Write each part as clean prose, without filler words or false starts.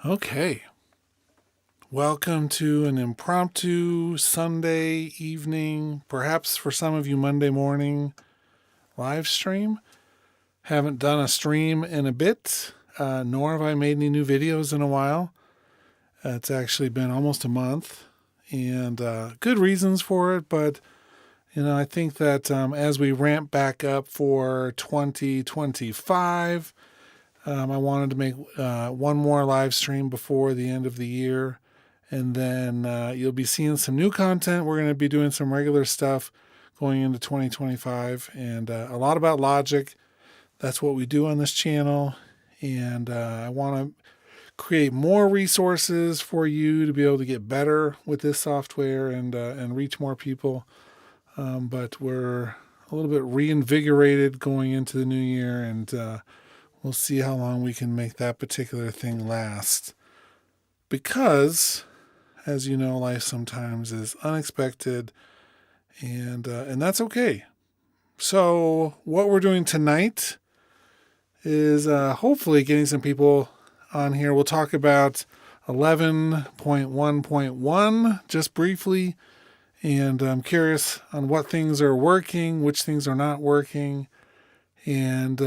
Okay. Welcome to an impromptu Sunday evening, perhaps for some of you Monday morning live stream. Haven't done a stream in a bit, nor have I made any new videos in a while. It's actually been almost a month, and good reasons for it, but I think that as we ramp back up for 2025, I wanted to make one more live stream before the end of the year. And then you'll be seeing some new content. We're going to be doing some regular stuff going into 2025 and a lot about logic. That's what we do on this channel. And I want to create more resources for you to be able to get better with this software and reach more people. But we're a little bit reinvigorated going into the new year, and we'll see how long we can make that particular thing last. Because, as you know, life sometimes is unexpected, and that's okay. So what we're doing tonight is hopefully getting some people on here. We'll talk about 11.1.1 just briefly, and I'm curious on what things are working, which things are not working, and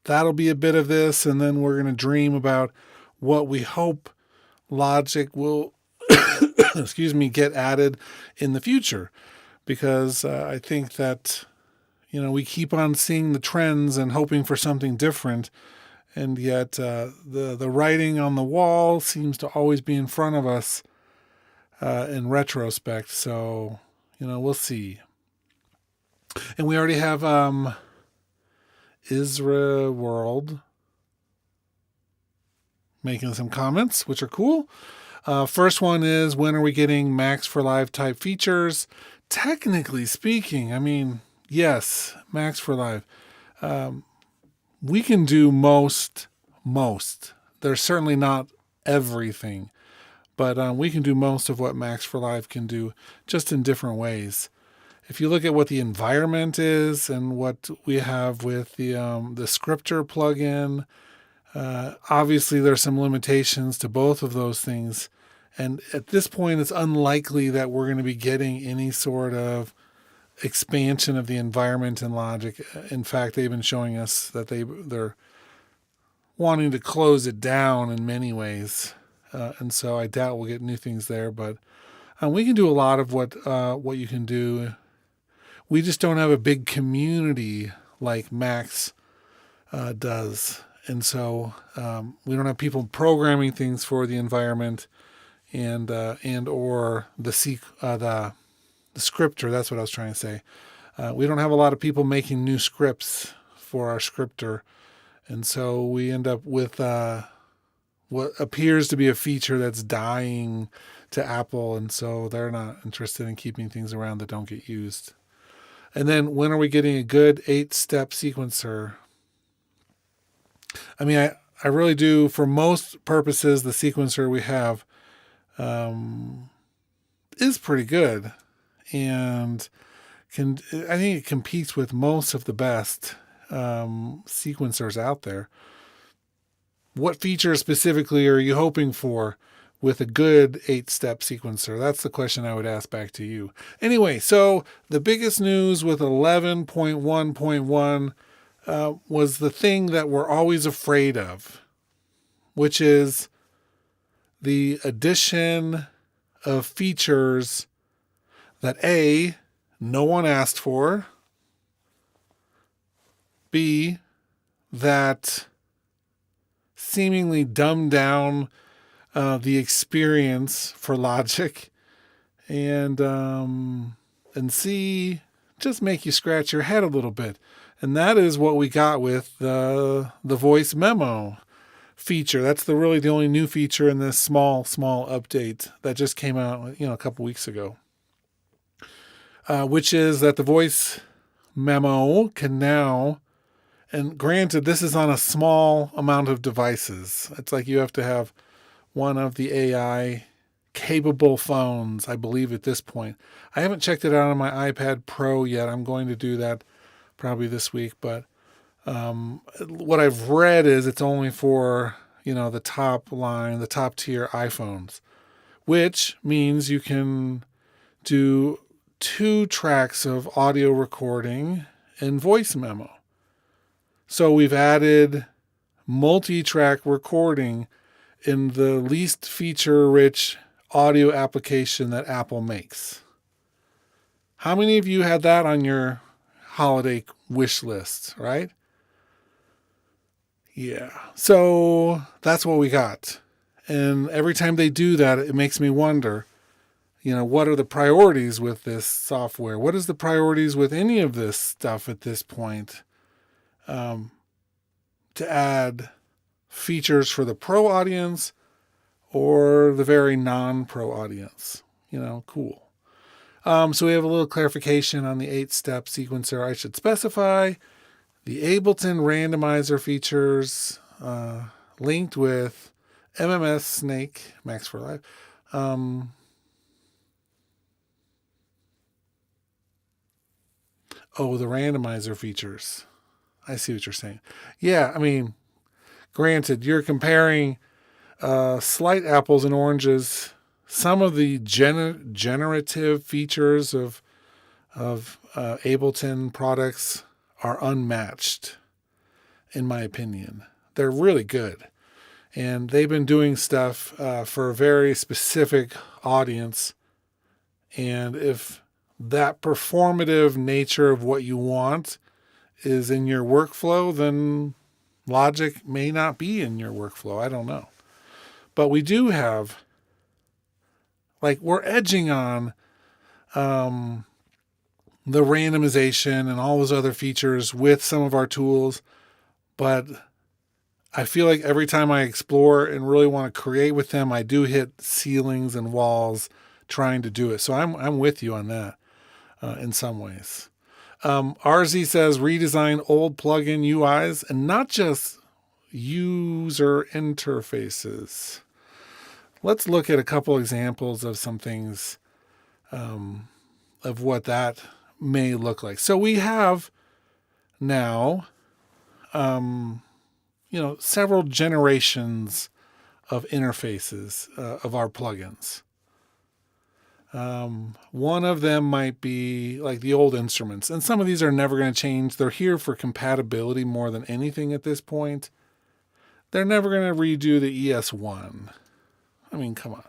that'll be a bit of this, and then we're going to dream about what we hope logic will get added in the future, because I think that we keep on seeing the trends and hoping for something different, and yet the writing on the wall seems to always be in front of us in retrospect. So we'll see. And we already have Isra World making some comments, which are cool. First one is, when are we getting Max for Live type features? Technically speaking, I mean, yes, Max for Live. We can do most. There's certainly not everything, but we can do most of what Max for Live can do, just in different ways. If you look at what the environment is and what we have with the scripter plugin, obviously there's some limitations to both of those things. And at this point, it's unlikely that we're going to be getting any sort of expansion of the environment in Logic. In fact, they've been showing us that they're wanting to close it down in many ways. And so I doubt we'll get new things there, but we can do a lot of what you can do. We just don't have a big community like Max does. And so we don't have people programming things for the environment and or the scripter. That's what I was trying to say. We don't have a lot of people making new scripts for our scripter. And so we end up with what appears to be a feature that's dying to Apple. And so they're not interested in keeping things around that don't get used. And then, when are we getting a good 8-step sequencer? I mean, I really do, for most purposes, the sequencer we have is pretty good. And I think it competes with most of the best sequencers out there. What feature specifically are you hoping for with a good 8-step sequencer? That's the question I would ask back to you. Anyway, so the biggest news with 11.1.1 was the thing that we're always afraid of, which is the addition of features that A, no one asked for, B, that seemingly dumb down the experience for Logic, and C, just make you scratch your head a little bit. And that is what we got with the voice memo feature. That's really the only new feature in this small update that just came out a couple weeks ago, which is that the voice memo can now, and granted, this is on a small amount of devices. It's like you have to have one of the AI capable phones, I believe, at this point. I haven't checked it out on my iPad Pro yet. I'm going to do that probably this week, but What I've read is it's only for, the top line, the top tier iPhones, which means you can do 2 tracks of audio recording and voice memo. So we've added multi-track recording in the least feature-rich audio application that Apple makes. How many of you had that on your holiday wish list, right? Yeah. So that's what we got. And every time they do that, it makes me wonder, what are the priorities with this software? What is the priorities with any of this stuff at this point? To add features for the pro audience or the very non-pro audience. Cool. So we have a little clarification on the 8-step sequencer I should specify. The Ableton randomizer features linked with MMS Snake, Max for Live. The randomizer features. I see what you're saying. Yeah, granted, you're comparing slight apples and oranges. Some of the generative features of Ableton products are unmatched, in my opinion. They're really good. And they've been doing stuff for a very specific audience. And if that performative nature of what you want is in your workflow, then Logic may not be in your workflow. I don't know. But we do have, we're edging on the randomization and all those other features with some of our tools. But I feel like every time I explore and really want to create with them, I do hit ceilings and walls trying to do it. So I'm with you on that in some ways. RZ says redesign old plugin UIs and not just user interfaces. Let's look at a couple examples of some things of what that may look like. So we have now, several generations of interfaces of our plugins. One of them might be like the old instruments, and some of these are never going to change. They're here for compatibility more than anything at this point. They're never going to redo the ES1. Come on.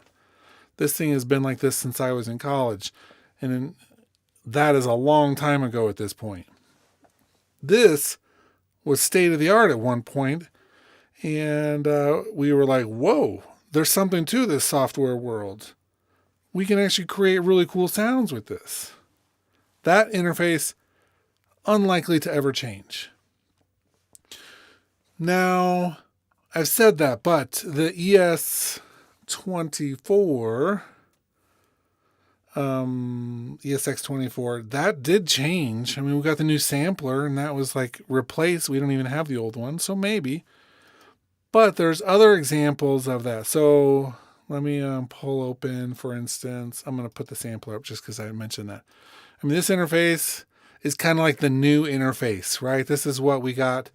This thing has been like this since I was in college, and that is a long time ago at this point. This was state of the art at one point, and we were like, whoa, there's something to this software world. We can actually create really cool sounds with this. That interface, unlikely to ever change. Now, I've said that, but the ES24, ESX24, that did change. We got the new sampler, and that was replaced. We don't even have the old one, so maybe. But there's other examples of that. So let me pull open, for instance. I'm going to put the sampler up just because I mentioned that. This interface is kind of like the new interface, right? This is what we got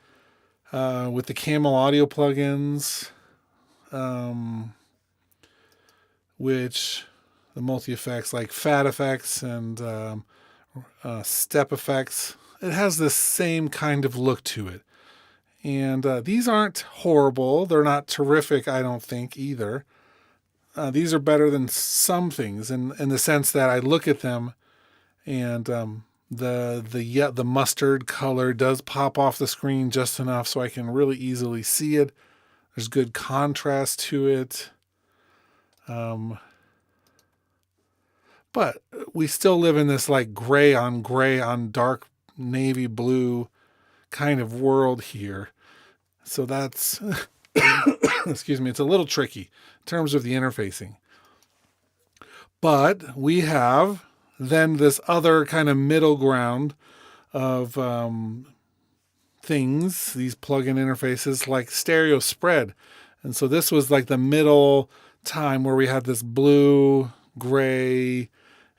with the Camel audio plugins, which the multi-effects like fat effects and step effects, it has this same kind of look to it. And these aren't horrible. They're not terrific, I don't think, either. These are better than some things in the sense that I look at them and the mustard color does pop off the screen just enough so I can really easily see it. There's good contrast to it. But we still live in this gray on dark navy blue kind of world here. So that's, excuse me, it's a little tricky in terms of the interfacing. But we have then this other kind of middle ground of things, these plugin interfaces like stereo spread. And so this was the middle time where we had this blue, gray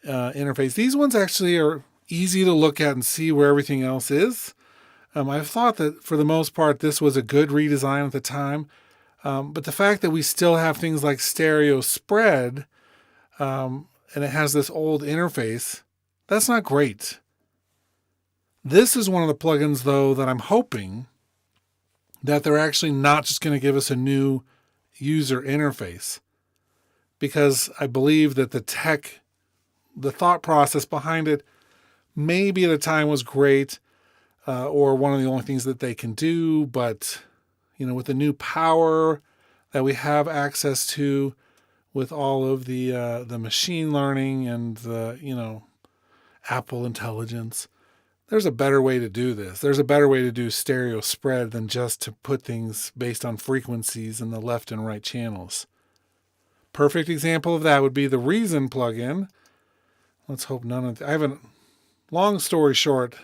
interface. These ones actually are easy to look at and see where everything else is. I thought that for the most part, this was a good redesign at the time. But the fact that we still have things like stereo spread, and it has this old interface, that's not great. This is one of the plugins, though, that I'm hoping that they're actually not just going to give us a new user interface, because I believe that the thought process behind it, maybe at a time was great, or one of the only things that they can do. But, with the new power that we have access to, with all of the machine learning and the, Apple intelligence, there's a better way to do this. There's a better way to do stereo spread than just to put things based on frequencies in the left and right channels. Perfect example of that would be the Reason plugin. Let's hope none of I haven't. Long story short,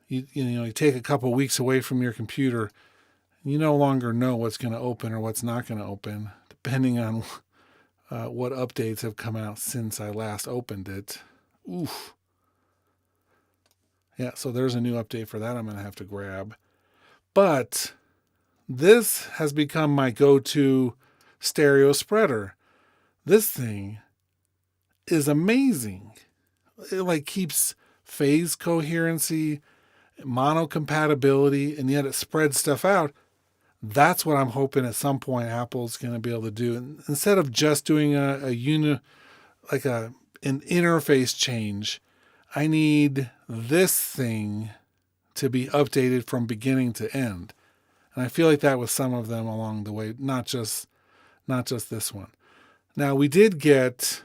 you take a couple weeks away from your computer, you no longer know what's going to open or what's not going to open, depending on what updates have come out since I last opened it. Oof. Yeah, so there's a new update for that I'm going to have to grab. But this has become my go-to stereo spreader. This thing is amazing. It keeps phase coherency, mono compatibility, and yet it spreads stuff out. That's what I'm hoping at some point Apple's going to be able to do. And instead of just doing an interface change, I need this thing to be updated from beginning to end. And I feel like that was some of them along the way, not just this one. Now, we did get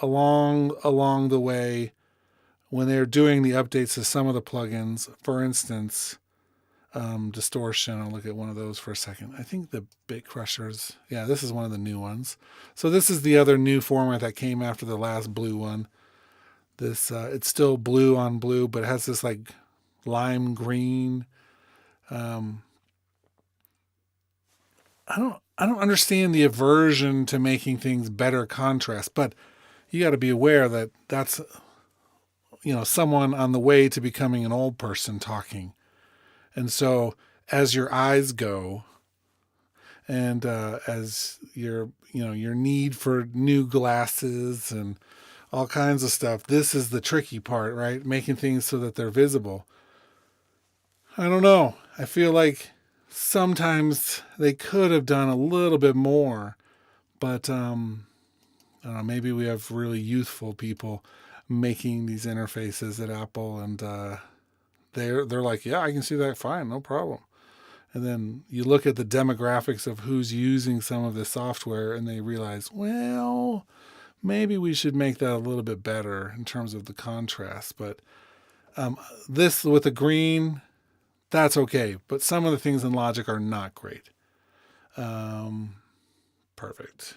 along the way, when they're doing the updates to some of the plugins, for instance, distortion. I'll look at one of those for a second. I think the Bit Crushers. Yeah, this is one of the new ones. So this is the other new format that came after the last blue one. This it's still blue on blue, but it has this lime green. I don't understand the aversion to making things better contrast, but you got to be aware that that's someone on the way to becoming an old person talking. And so as your eyes go, and as your need for new glasses and all kinds of stuff, this is the tricky part, right? Making things so that they're visible. I don't know. I feel like sometimes they could have done a little bit more, but I don't know, maybe we have really youthful people making these interfaces at Apple, and they're like, yeah, I can see that fine, no problem. And then you look at the demographics of who's using some of this software, and they realize, well, maybe we should make that a little bit better in terms of the contrast. But this with the green, that's okay. But some of the things in Logic are not great. Perfect.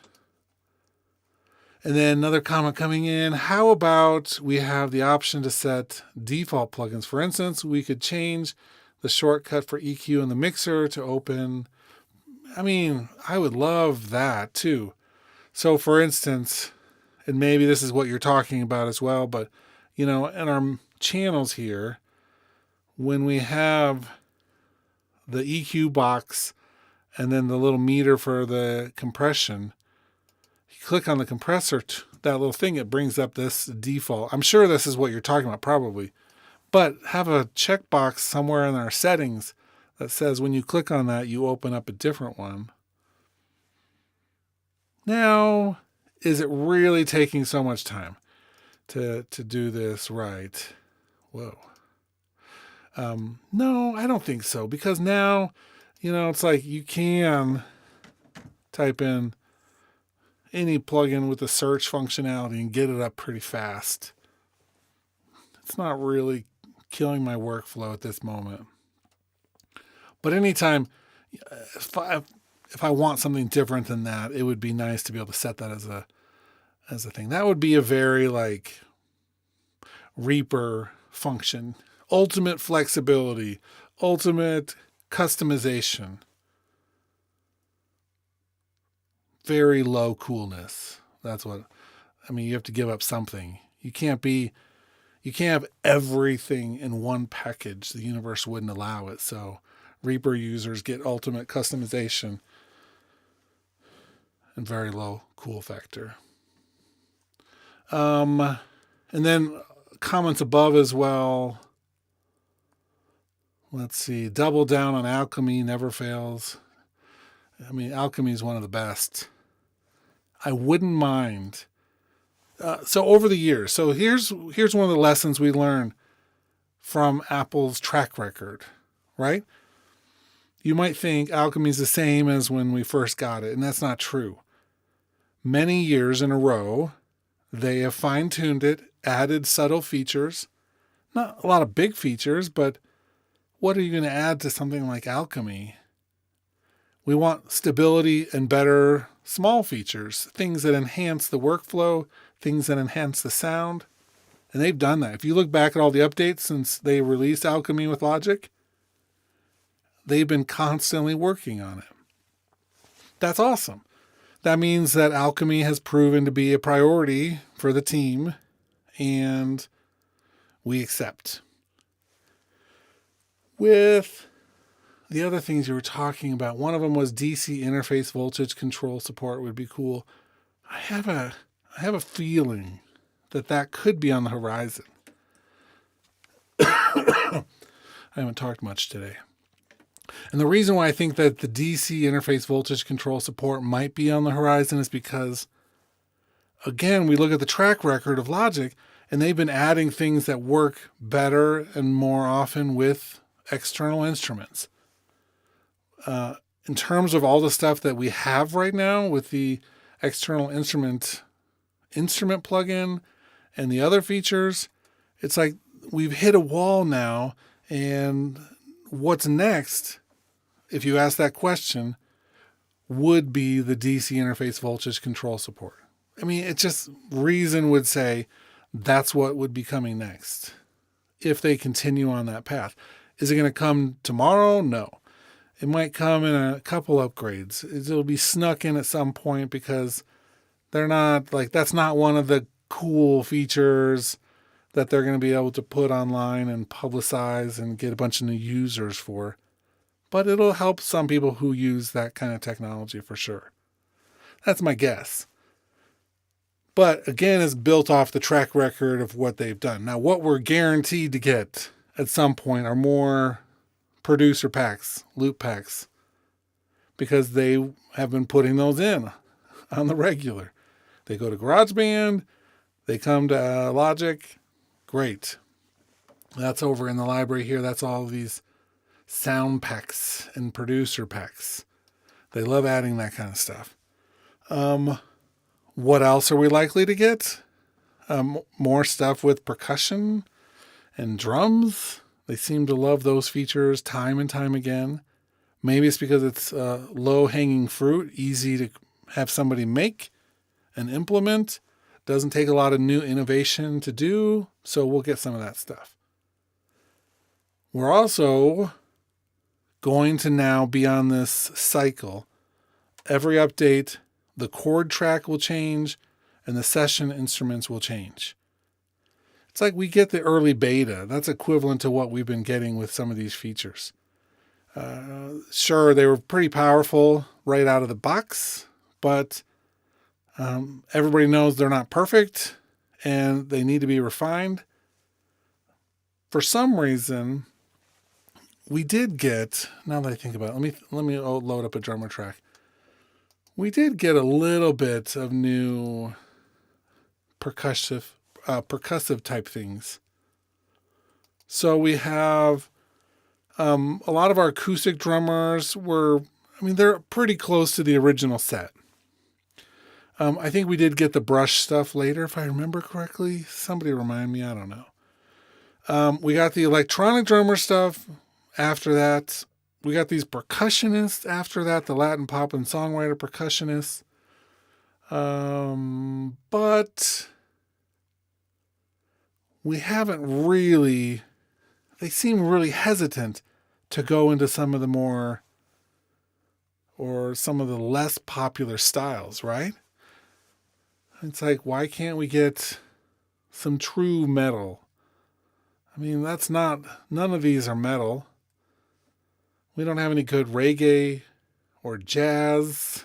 And then another comment coming in. How about we have the option to set default plugins? For instance, we could change the shortcut for EQ in the mixer to open. I mean, I would love that too. So for instance, and maybe this is what you're talking about as well, but in our channels here, when we have the EQ box and then the little meter for the compression, you click on the compressor, that little thing, it brings up this default. I'm sure this is what you're talking about, probably. But have a checkbox somewhere in our settings that says when you click on that, you open up a different one. Now, is it really taking so much time to do this right? Whoa. No, I don't think so, because now, it's like you can type in any plugin with the search functionality and get it up pretty fast. It's not really killing my workflow at this moment. But anytime, if I want something different than that, it would be nice to be able to set that as a thing. That would be a very Reaper function. Ultimate flexibility, ultimate customization, very low coolness. That's what, you have to give up something. You can't be, You can't have everything in one package. The universe wouldn't allow it. So Reaper users get ultimate customization and very low cool factor. And then comments above as well. Let's see. Double down on Alchemy, never fails. I mean, Alchemy is one of the best. I wouldn't mind. So over the years, so here's one of the lessons we learned from Apple's track record, right? You might think Alchemy is the same as when we first got it, and that's not true. Many years in a row, they have fine-tuned it, added subtle features. Not a lot of big features, but what are you going to add to something like Alchemy? We want stability and better small features, things that enhance the workflow, things that enhance the sound. And they've done that. If you look back at all the updates since they released Alchemy with Logic, they've been constantly working on it. That's awesome. That means that Alchemy has proven to be a priority for the team, and we accept. With the other things you were talking about, one of them was DC interface voltage control support would be cool. I have a feeling that could be on the horizon. I haven't talked much today. And the reason why I think that the DC interface voltage control support might be on the horizon is because, again, we look at the track record of Logic, and they've been adding things that work better and more often with external instruments. In terms of all the stuff that we have right now with the external instrument plugin and the other features, it's like we've hit a wall now, and what's next, if you ask that question, would be the DC interface voltage control support. I mean, it just, reason would say that's what would be coming next if they continue on that path. Is it going to come tomorrow? No. It might come in a couple upgrades. It'll be snuck in at some point because they're not, like, that's not one of the cool features that they're going to be able to put online and publicize and get a bunch of new users for. But it'll help some people who use that kind of technology for sure. That's my guess. But again, it's built off the track record of what they've done. Now, what we're guaranteed to get at some point are more producer packs, loop packs, because they have been putting those in on the regular. They go to GarageBand, they come to Logic, great. That's over in the library here. That's all of these sound packs and producer packs. They love adding that kind of stuff. What else are we likely to get? More stuff with percussion and drums. They seem to love those features time and time again. Maybe it's because it's low-hanging fruit, easy to have somebody make and implement. Doesn't take a lot of new innovation to do, so we'll get some of that stuff. We're also going to now be on this cycle. Every update, the chord track will change and the session instruments will change. It's like we get the early beta. That's equivalent to what we've been getting with some of these features. Sure, they were pretty powerful right out of the box, but everybody knows they're not perfect and they need to be refined. For some reason, we did get, now that I think about it, let me load up a drummer track. We did get a little bit of new percussive type things. So we have a lot of our acoustic drummers they're pretty close to the original set. I think we did get the brush stuff later, if I remember correctly. Somebody remind me, I don't know. We got the electronic drummer stuff after that. We got these percussionists after that, the Latin pop and songwriter percussionists. But we haven't really, they seem really hesitant to go into some of the more, or some of the less popular styles, right? It's like, why can't we get some true metal I mean, none of these are metal. We don't have any good reggae or jazz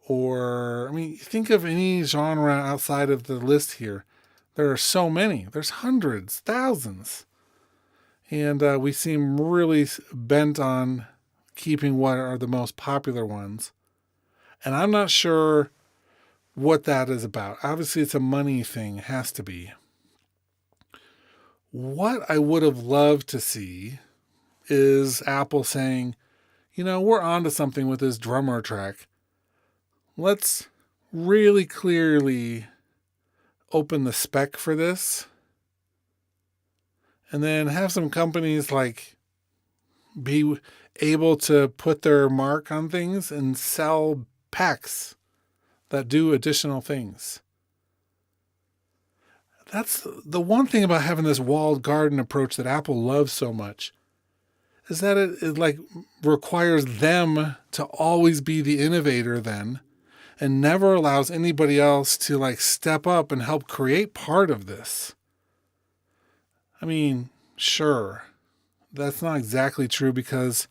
or, I mean, think of any genre outside of the list here. There are so many. There's hundreds, thousands. And we seem really bent on keeping what are the most popular ones. And I'm not sure what that is about. Obviously, it's a money thing. It has to be. What I would have loved to see is Apple saying, we're onto something with this drummer track. Let's really clearly open the spec for this. And then have some companies be able to put their mark on things and sell packs that do additional things. That's the one thing about having this walled garden approach that Apple loves so much, is that it requires them to always be the innovator then, and never allows anybody else to step up and help create part of this. I mean, sure, that's not exactly true because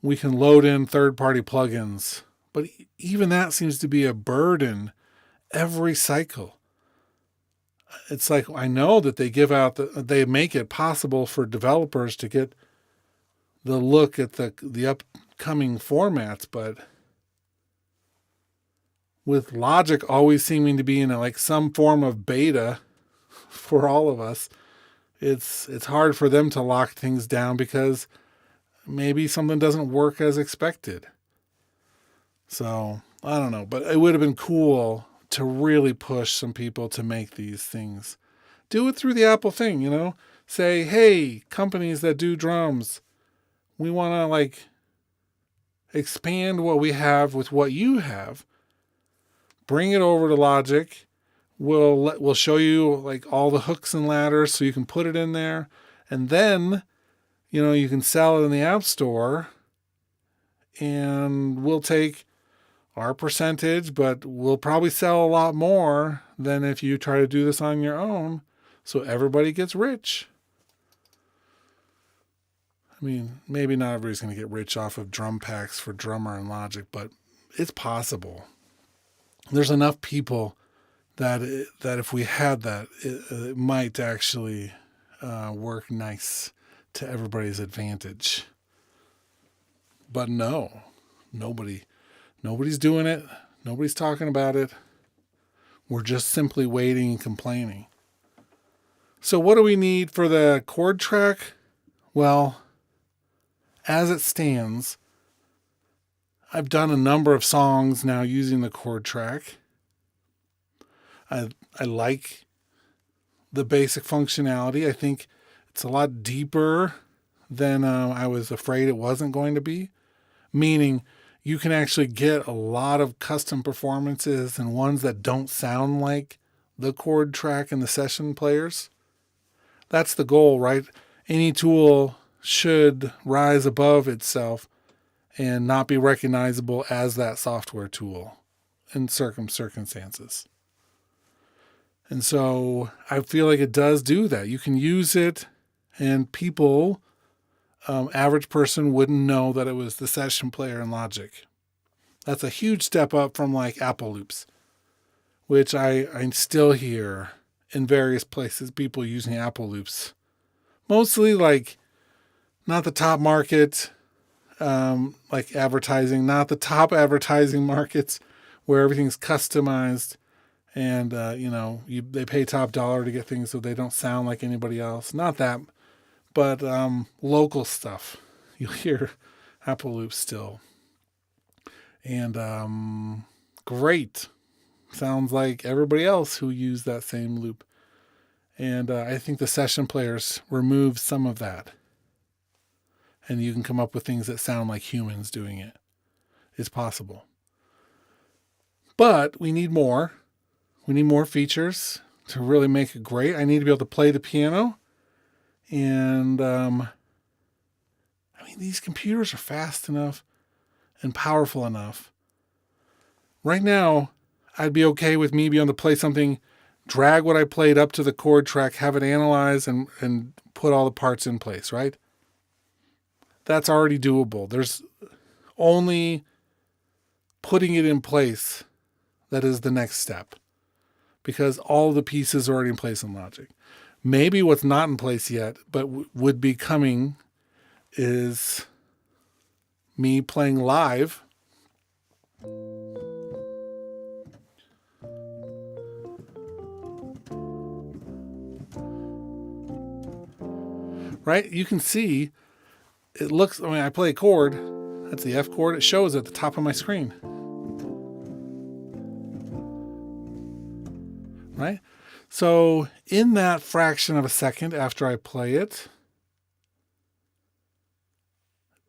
we can load in third-party plugins, but even that seems to be a burden every cycle. It's I know that they make it possible for developers to get the look at the upcoming formats, but with Logic always seeming to be in some form of beta for all of us, it's hard for them to lock things down because maybe something doesn't work as expected. So I don't know, but it would have been cool to really push some people to make these things. Do it through the Apple thing, say, hey, companies that do drums, we want to expand what we have with what you have. Bring it over to Logic. We'll show you all the hooks and ladders so you can put it in there. And then, you can sell it in the App Store and we'll take our percentage, but we'll probably sell a lot more than if you try to do this on your own. So everybody gets rich. I mean, maybe not everybody's going to get rich off of drum packs for Drummer and Logic, but it's possible. There's enough people that if we had that, it might actually work nice to everybody's advantage. But no, nobody's doing it. Nobody's talking about it. We're just simply waiting and complaining. So what do we need for the chord track? Well, as it stands, I've done a number of songs now using the chord track. I like the basic functionality. I think it's a lot deeper than I was afraid it wasn't going to be. Meaning you can actually get a lot of custom performances and ones that don't sound like the chord track and the session players. That's the goal, right? Any tool should rise above itself and not be recognizable as that software tool in circumstances. And so I feel like it does do that. You can use it and people, average person wouldn't know that it was the session player in Logic. That's a huge step up from Apple Loops, which I still hear in various places, people using Apple Loops. Mostly not the top market, advertising, not the top advertising markets where everything's customized and, they pay top dollar to get things so they don't sound like anybody else. Not that, but local stuff. You'll hear Apple Loops still. And great. Sounds like everybody else who used that same loop. And I think the session players remove some of that. And you can come up with things that sound like humans doing it. It's possible. But we need more. We need more features to really make it great. I need to be able to play the piano. And, these computers are fast enough and powerful enough. Right now, I'd be okay with me being able to play something drag what I played up to the chord track, have it analyze and put all the parts in place, right? That's already doable. There's only putting it in place that is the next step, because all the pieces are already in place in Logic. Maybe what's not in place yet, but would be coming, is me playing live. Right? You can see, it looks, I play a chord, that's the F chord, it shows at the top of my screen. Right? So in that fraction of a second after I play it,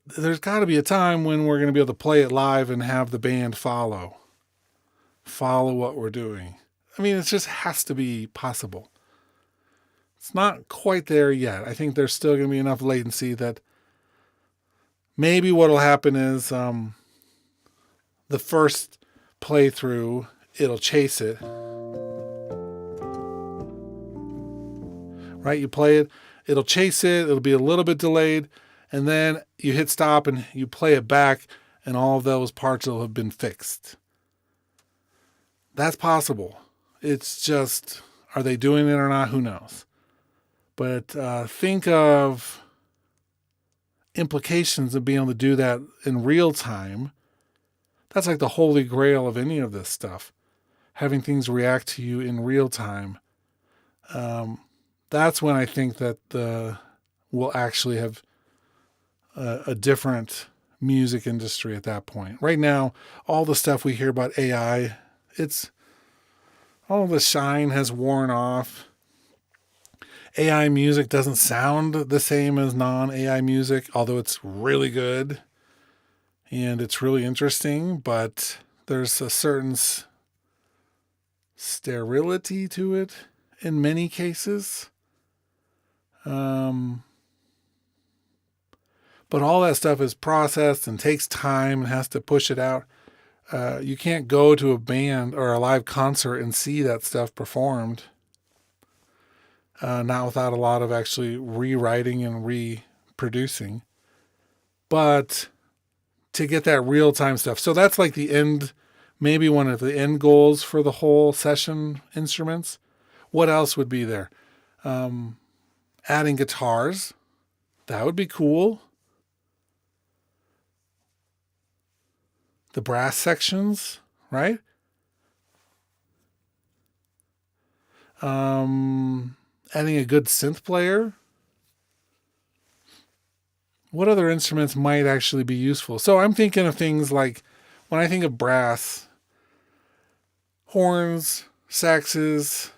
there's got to be a time when we're going to be able to play it live and have the band follow what we're doing. I mean, it just has to be possible. It's not quite there yet. I think there's still going to be enough latency that maybe what'll happen is the first playthrough, it'll chase it. Right? You play it, it'll chase it, it'll be a little bit delayed, and then you hit stop and you play it back, and all of those parts will have been fixed. That's possible. It's just, are they doing it or not? Who knows? But think of implications of being able to do that in real time. That's like the holy grail of any of this stuff. Having things react to you in real time. That's when I think that we'll actually have a different music industry at that point. Right now, all the stuff we hear about AI, all the shine has worn off. AI music doesn't sound the same as non-AI music, although it's really good and it's really interesting, but there's a certain sterility to it in many cases. But all that stuff is processed and takes time and has to push it out. You can't go to a band or a live concert and see that stuff performed. Not without a lot of actually rewriting and reproducing. But to get that real-time stuff. So that's like the end, maybe one of the end goals for the whole session instruments. What else would be there? Adding guitars. That would be cool. The brass sections, right? Adding a good synth player. What other instruments might actually be useful? So I'm thinking of things like, when I think of brass, horns, saxes,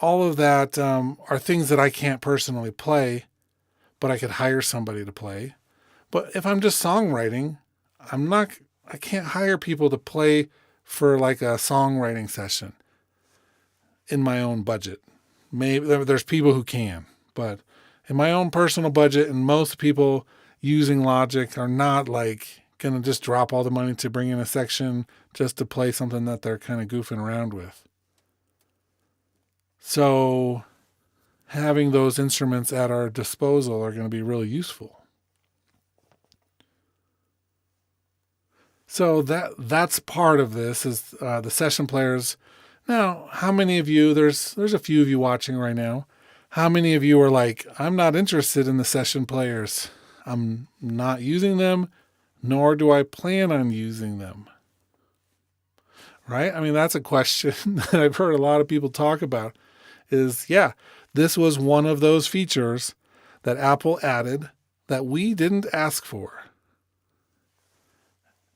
all of that are things that I can't personally play, but I could hire somebody to play. But if I'm just songwriting, I can't hire people to play for like a songwriting session in my own budget. Maybe there's people who can, but in my own personal budget, and most people using Logic are not like going to just drop all the money to bring in a section just to play something that they're kind of goofing around with. So having those instruments at our disposal are going to be really useful. So that's part of this is the session players. Now, how many of you, there's a few of you watching right now. How many of you are like, I'm not interested in the session players. I'm not using them, nor do I plan on using them. Right? I mean, that's a question that I've heard a lot of people talk about is, this was one of those features that Apple added that we didn't ask for.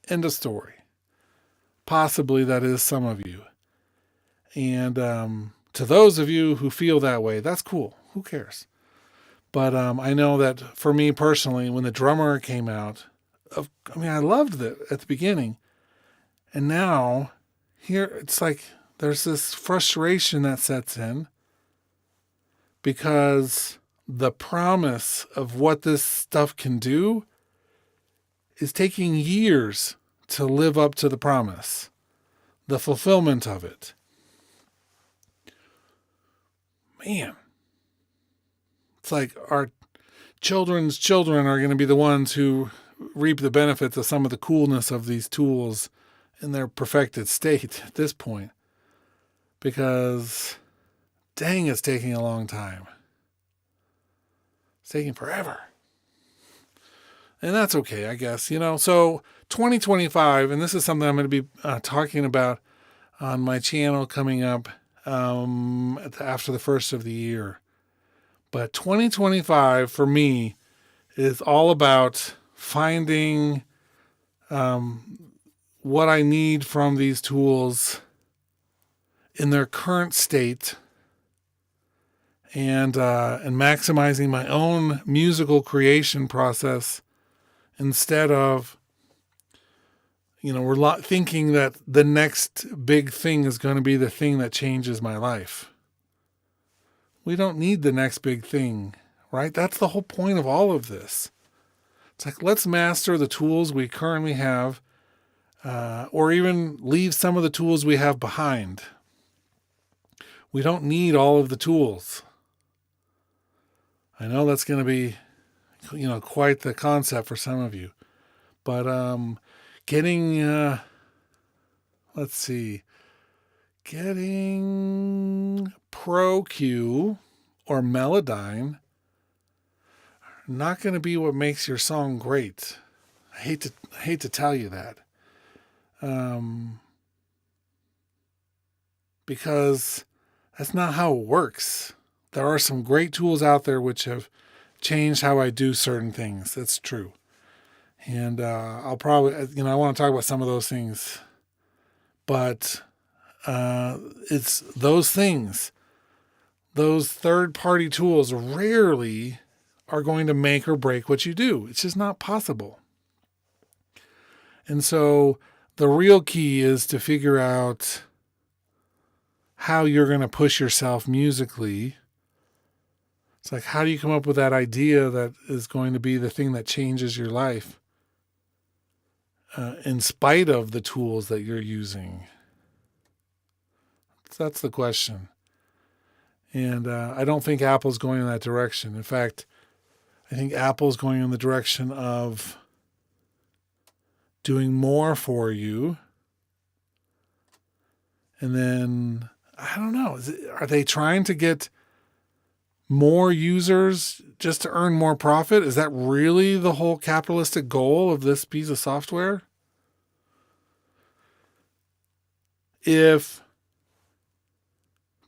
End of story. Possibly that is some of you. And to those of you who feel that way, that's cool. Who cares? But I know that for me personally, when the drummer came out, I loved it at the beginning. And now, here, it's like there's this frustration that sets in because the promise of what this stuff can do is taking years to live up to the promise, the fulfillment of it. Man, it's like our children's children are going to be the ones who reap the benefits of some of the coolness of these tools in their perfected state at this point. Because, dang, it's taking a long time. It's taking forever. And that's okay, I guess. So 2025, and this is something I'm going to be talking about on my channel coming up after the first of the year. But 2025 for me is all about finding what I need from these tools in their current state and maximizing my own musical creation process instead of, we're thinking that the next big thing is going to be the thing that changes my life. We don't need the next big thing, right? That's the whole point of all of this. It's like, let's master the tools we currently have, or even leave some of the tools we have behind. We don't need all of the tools. I know that's going to be, quite the concept for some of you. But getting Pro Q or Melodyne not going to be what makes your song great. I hate to tell you that. Because that's not how it works. There are some great tools out there which have changed how I do certain things. That's true. And I'll probably, I want to talk about some of those things. But it's those things. Those third-party tools rarely are going to make or break what you do. It's just not possible. And so the real key is to figure out how you're going to push yourself musically. It's like, how do you come up with that idea that is going to be the thing that changes your life in spite of the tools that you're using? That's the question. And I don't think Apple's going in that direction. In fact, I think Apple's going in the direction of doing more for you. And then, I don't know, are they trying to get more users just to earn more profit? Is that really the whole capitalistic goal of this piece of software? If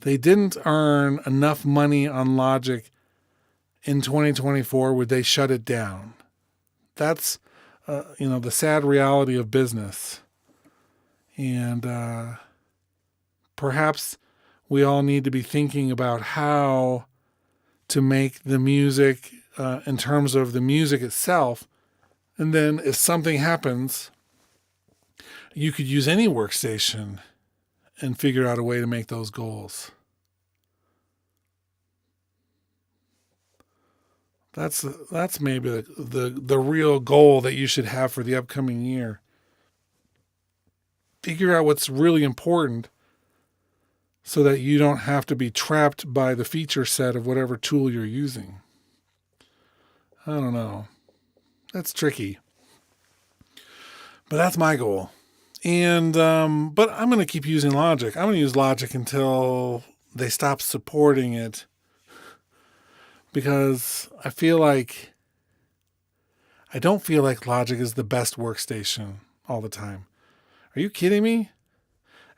they didn't earn enough money on Logic in 2024, would they shut it down? That's, the sad reality of business. And perhaps we all need to be thinking about how to make the music in terms of the music itself. And then if something happens, you could use any workstation and figure out a way to make those goals. That's maybe the real goal that you should have for the upcoming year. Figure out what's really important so that you don't have to be trapped by the feature set of whatever tool you're using. I don't know. That's tricky. But that's my goal. And but I'm going to keep using Logic. I'm going to use Logic until they stop supporting it. Because I don't feel like Logic is the best workstation all the time. Are you kidding me?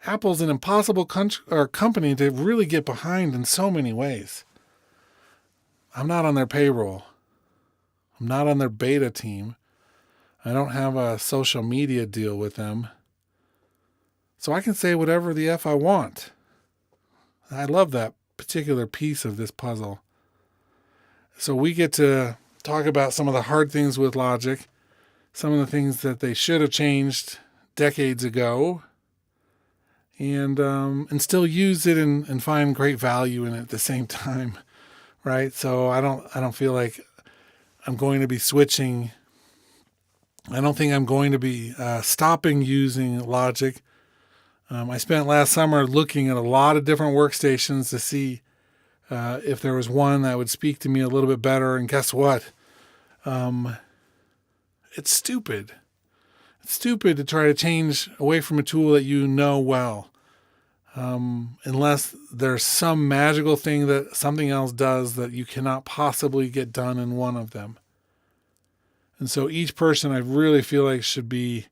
Apple's an impossible company to really get behind in so many ways. I'm not on their payroll. I'm not on their beta team. I don't have a social media deal with them. So I can say whatever the F I want. I love that particular piece of this puzzle. So we get to talk about some of the hard things with Logic, some of the things that they should have changed decades ago, and still use it and find great value in it at the same time, right? So I don't feel like I'm going to be switching. I don't think I'm going to be stopping using Logic. I spent last summer looking at a lot of different workstations to see if there was one that would speak to me a little bit better. And guess what? It's stupid. It's stupid to try to change away from a tool that you know well. Unless there's some magical thing that something else does that you cannot possibly get done in one of them. And so each person, I really feel like, should be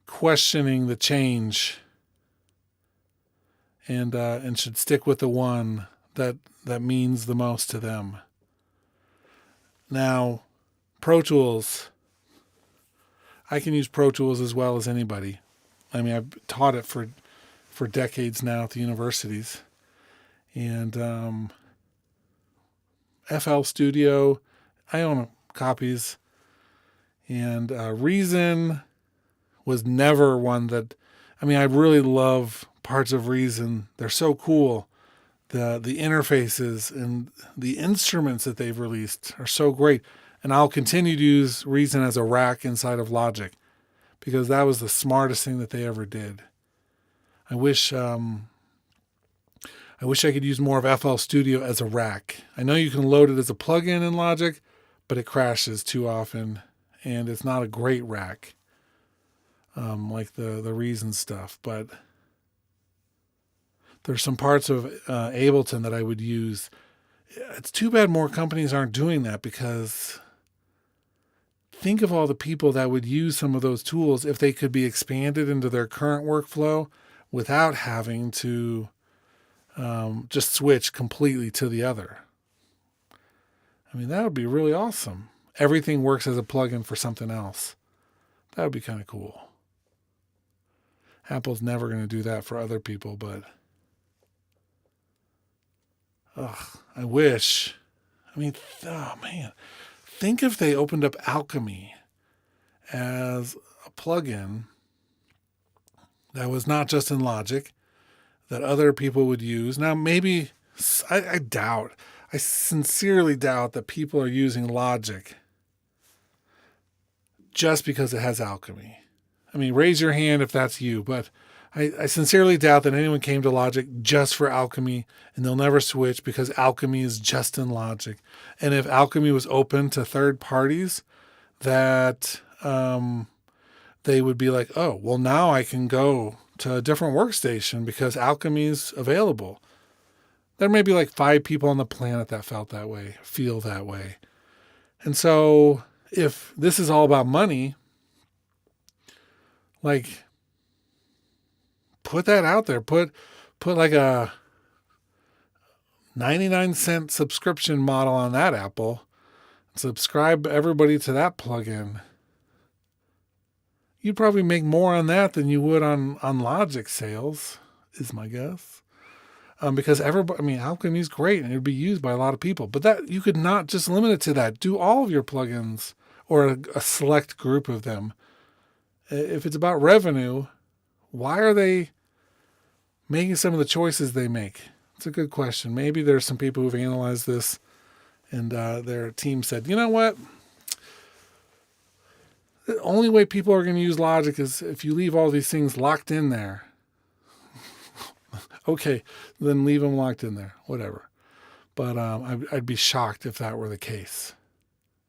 questioning the change and should stick with the one that means the most to them. Now, Pro Tools. I can use Pro Tools as well as anybody. I mean, I've taught it for decades now at the universities. And FL Studio, I own copies. And Reason was never one that, I mean, I really love parts of Reason. They're so cool. The interfaces and the instruments that they've released are so great. And I'll continue to use Reason as a rack inside of Logic because that was the smartest thing that they ever did. I wish I could use more of FL Studio as a rack. I know you can load it as a plugin in Logic, but it crashes too often, and it's not a great rack like the Reason stuff. But there's some parts of Ableton that I would use. It's too bad more companies aren't doing that because think of all the people that would use some of those tools if they could be expanded into their current workflow without having to just switch completely to the other. I mean, that would be really awesome. Everything works as a plugin for something else. That would be kind of cool. Apple's never going to do that for other people, but I wish. I mean, oh man. Think if they opened up Alchemy as a plugin that was not just in Logic, that other people would use. Now, maybe, I sincerely doubt that people are using Logic just because it has Alchemy. I mean, raise your hand if that's you, but I sincerely doubt that anyone came to Logic just for Alchemy, and they'll never switch because Alchemy is just in Logic. And if Alchemy was open to third parties, that they would be like, oh, well, now I can go to a different workstation because Alchemy is available. There may be like 5 people on the planet that feel that way. And so if this is all about money, like, put that out there. Put like a 99-cent subscription model on that Apple. Subscribe everybody to that plugin. You'd probably make more on that than you would on Logic sales, is my guess. Because Alchemy is great and it would be used by a lot of people. But that you could not just limit it to that. Do all of your plugins or a select group of them. If it's about revenue, why are they making some of the choices they make? It's a good question. Maybe there's some people who've analyzed this and their team said, you know what? The only way people are going to use Logic is if you leave all these things locked in there. Okay, then leave them locked in there, whatever. But I'd be shocked if that were the case.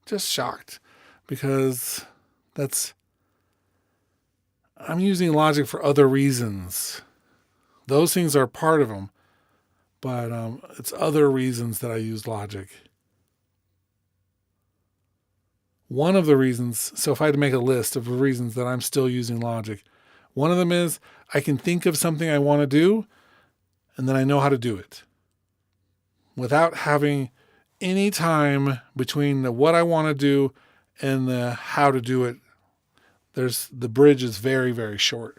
Just shocked because I'm using Logic for other reasons. Those things are part of them, but it's other reasons that I use Logic. One of the reasons, so if I had to make a list of the reasons that I'm still using Logic, one of them is I can think of something I want to do, and then I know how to do it without having any time between the what I want to do and the how to do it. The bridge is very, very short.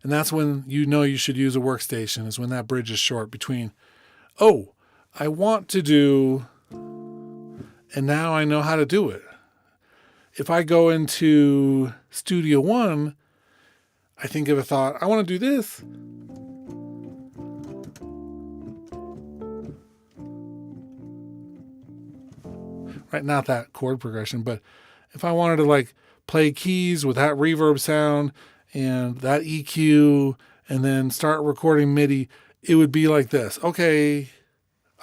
And that's when you know you should use a workstation, is when that bridge is short between, oh, I want to do, and now I know how to do it. If I go into Studio One, I think of a thought, I want to do this. Right, not that chord progression, but if I wanted to play keys with that reverb sound and that EQ and then start recording MIDI, it would be like this. Okay,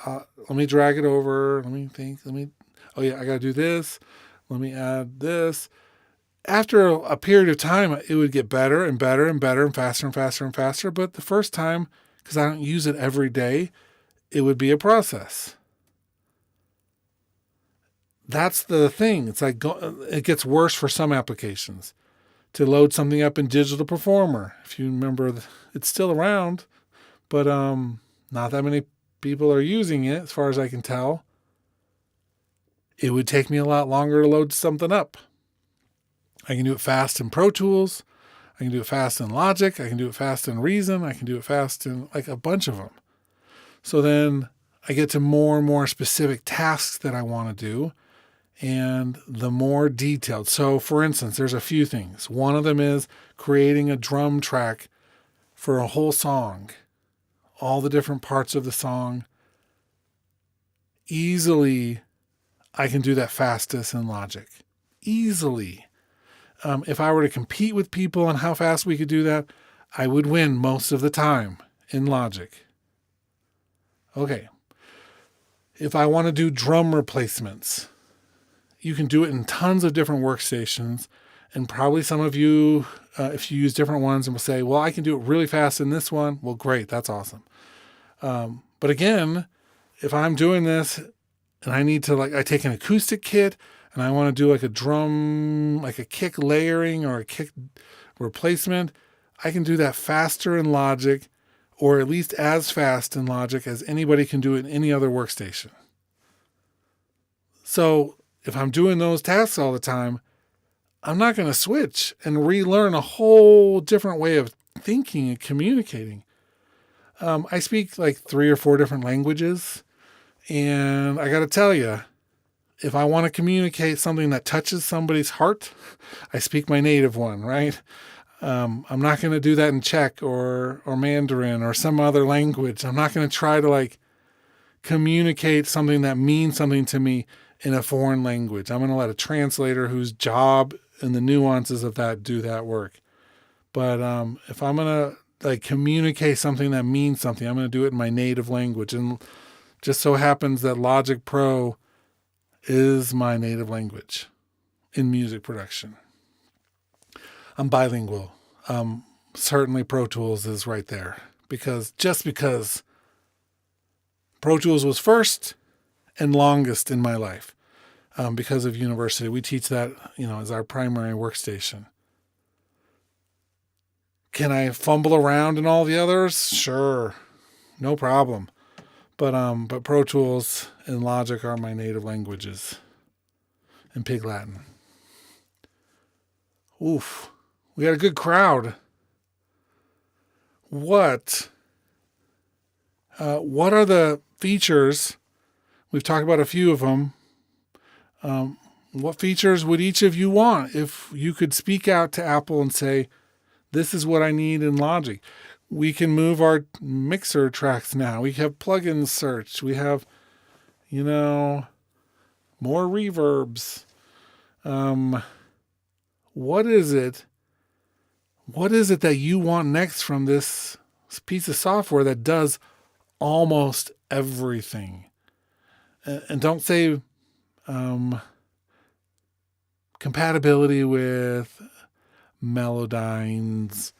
let me drag it over. Let me think. Oh yeah, I got to do this. Let me add this. After a period of time, it would get better and better and better and faster and faster and faster. But the first time, because I don't use it every day, it would be a process. That's the thing. It's like it gets worse for some applications. To load something up in Digital Performer, if you remember, it's still around, but not that many people are using it, as far as I can tell. It would take me a lot longer to load something up. I can do it fast in Pro Tools. I can do it fast in Logic. I can do it fast in Reason. I can do it fast in like a bunch of them. So then I get to more and more specific tasks that I want to do, and the more detailed. So for instance, there's a few things. One of them is creating a drum track for a whole song, all the different parts of the song. Easily, I can do that fastest in Logic. Easily. If I were to compete with people on how fast we could do that, I would win most of the time in Logic. Okay. If I want to do drum replacements, you can do it in tons of different workstations. And probably some of you, if you use different ones, and will say, well, I can do it really fast in this one. Well, great. That's awesome. But again, if I'm doing this and I need to, I take an acoustic kit and I want to do like a drum, like a kick layering or a kick replacement, I can do that faster in Logic, or at least as fast in Logic as anybody can do it in any other workstation. So if I'm doing those tasks all the time, I'm not going to switch and relearn a whole different way of thinking and communicating. I speak like 3 or 4 different languages, and I got to tell you, if I want to communicate something that touches somebody's heart, I speak my native one, right? I'm not going to do that in Czech or Mandarin or some other language. I'm not going to try to communicate something that means something to me in a foreign language. I'm going to let a translator whose job and the nuances of that do that work. But if I'm going to communicate something that means something, I'm going to do it in my native language. And just so happens that Logic Pro is my native language in music production. I'm bilingual. Certainly Pro Tools is right there, because Pro Tools was first and longest in my life, because of university. We teach that, as our primary workstation. Can I fumble around in all the others? Sure. No problem. But Pro Tools and Logic are my native languages, and Pig Latin. Oof. We got a good crowd. What are the features? We've talked about a few of them. What features would each of you want if you could speak out to Apple and say, this is what I need in Logic? We can move our mixer tracks now. We have plugin search. We have, more reverbs. What is it? What is it that you want next from this piece of software that does almost everything? And don't say compatibility with Melodyne's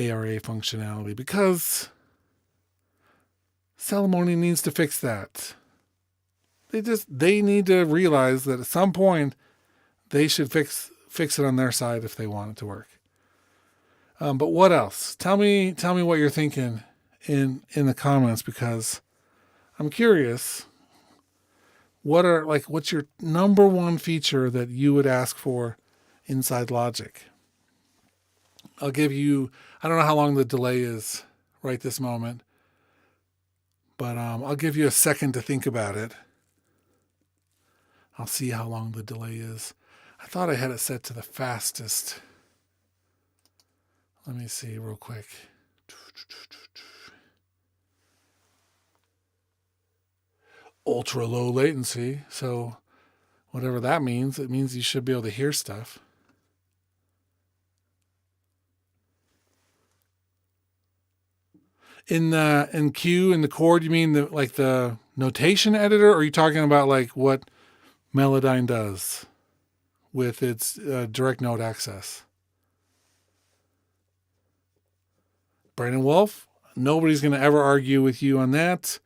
ARA functionality, because Celemony needs to fix that. They need to realize that at some point they should fix it on their side if they want it to work. But what else? Tell me what you're thinking in the comments, because I'm curious. What's your number one feature that you would ask for inside Logic? I'll give you, I don't know how long the delay is right this moment, but I'll give you a second to think about it. I'll see how long the delay is. I thought I had it set to the fastest. Let me see real quick. Ultra low latency. So whatever that means, it means you should be able to hear stuff. In Q, in the chord, you mean the notation editor, or are you talking about like what Melodyne does with its direct note access? Brandon Wolf, nobody's going to ever argue with you on that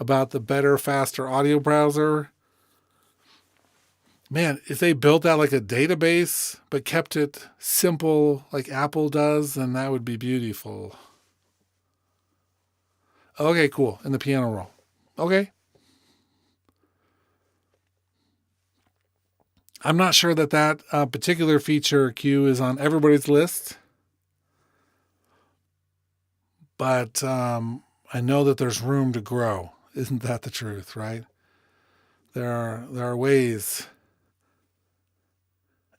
about the better, faster audio browser. Man, if they built that like a database but kept it simple like Apple does, then that would be beautiful. Okay, cool. In the piano roll. Okay. I'm not sure that particular feature Q is on everybody's list, but I know that there's room to grow. Isn't that the truth, right? There are ways.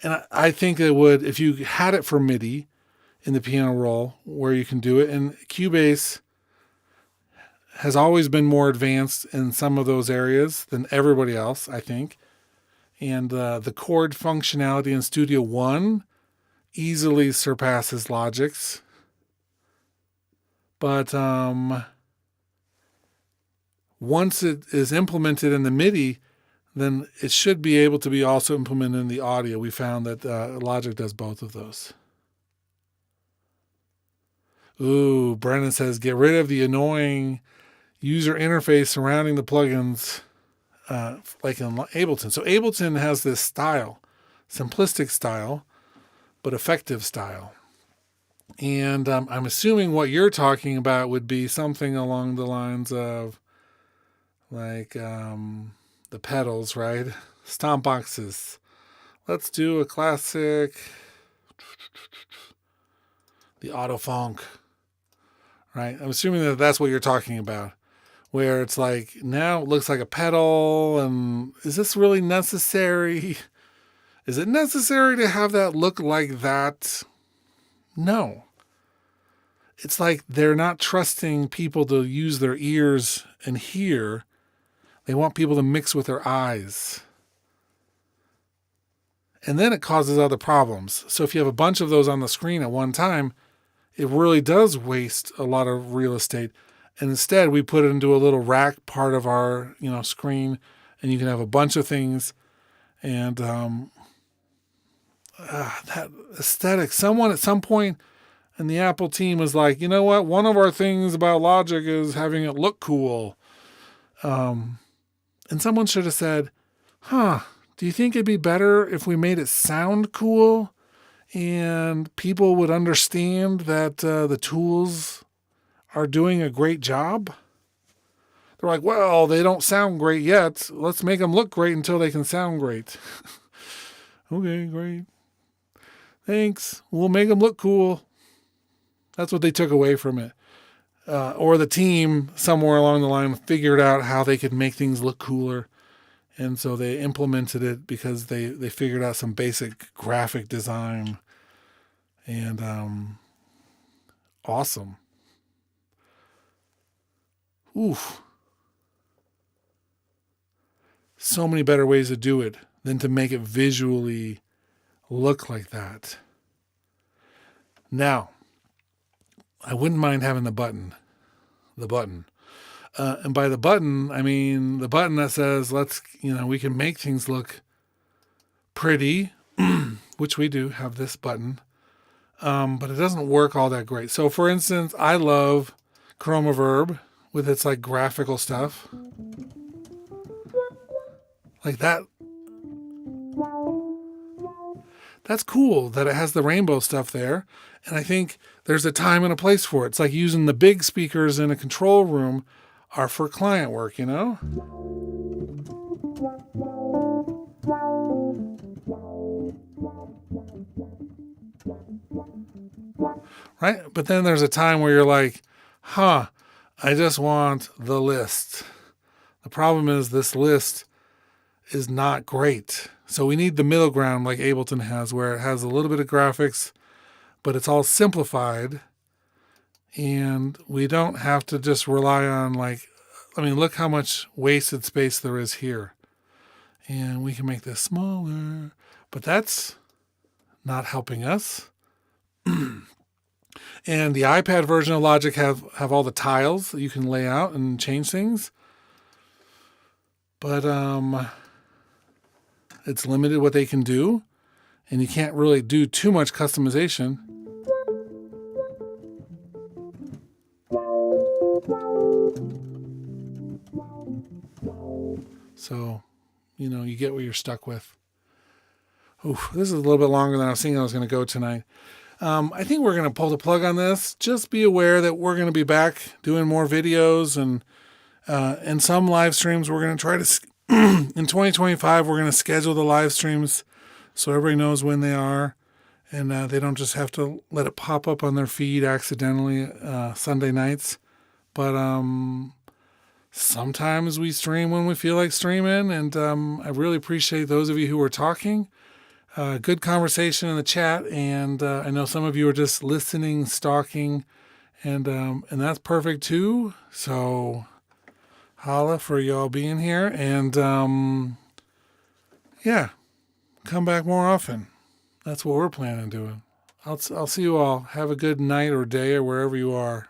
And I think it would, if you had it for MIDI in the piano roll where you can do it, and Cubase has always been more advanced in some of those areas than everybody else, I think. And the chord functionality in Studio One easily surpasses Logic's. But once it is implemented in the MIDI, then it should be able to be also implemented in the audio. We found that Logic does both of those. Ooh, Brennan says, get rid of the annoying user interface surrounding the plugins like in Ableton. So Ableton has this style, simplistic style, but effective style. And I'm assuming what you're talking about would be something along the lines of like the pedals, right? Stomp boxes. Let's do a classic, the auto funk, right? I'm assuming that that's what you're talking about, where it's like, now it looks like a pedal, and is this really necessary? Is it necessary to have that look like that? No. It's like they're not trusting people to use their ears and hear. They want people to mix with their eyes. And then it causes other problems. So if you have a bunch of those on the screen at one time, it really does waste a lot of real estate. And instead, we put it into a little rack part of our, screen, and you can have a bunch of things. And that aesthetic, someone at some point in the Apple team was like, you know what? One of our things about Logic is having it look cool. And someone should have said, do you think it'd be better if we made it sound cool and people would understand that the tools are doing a great job? They're like, well, they don't sound great yet. Let's make them look great until they can sound great. Okay, great. Thanks. We'll make them look cool. That's what they took away from it. Or the team somewhere along the line figured out how they could make things look cooler. And so they implemented it because they figured out some basic graphic design. And awesome. Oof. So many better ways to do it than to make it visually look like that. Now, I wouldn't mind having the button. And by the button, I mean the button that says, we can make things look pretty, which we do have this button, but it doesn't work all that great. So for instance, I love Chroma Verb with its like graphical stuff. Like that. That's cool that it has the rainbow stuff there. And I think there's a time and a place for it. It's like using the big speakers in a control room are for client work, Right? But then there's a time where you're like, I just want the list. The problem is this list is not great. So we need the middle ground like Ableton has, where it has a little bit of graphics, but it's all simplified. And we don't have to just rely on look how much wasted space there is here. And we can make this smaller, but that's not helping us. And the iPad version of Logic have all the tiles that you can lay out and change things. But it's limited what they can do. And you can't really do too much customization. So, you get what you're stuck with. Oof, this is a little bit longer than I was thinking I was going to go tonight. I think we're going to pull the plug on this. Just be aware that we're going to be back doing more videos and some live streams. We're going to try to, in 2025, we're going to schedule the live streams so everybody knows when they are. And they don't just have to let it pop up on their feed accidentally Sunday nights. But sometimes we stream when we feel like streaming. And I really appreciate those of you who are talking. Good conversation in the chat, and I know some of you are just listening, stalking, and that's perfect too. So, holla for y'all being here, and yeah, come back more often. That's what we're planning on doing. I'll see you all. Have a good night or day or wherever you are.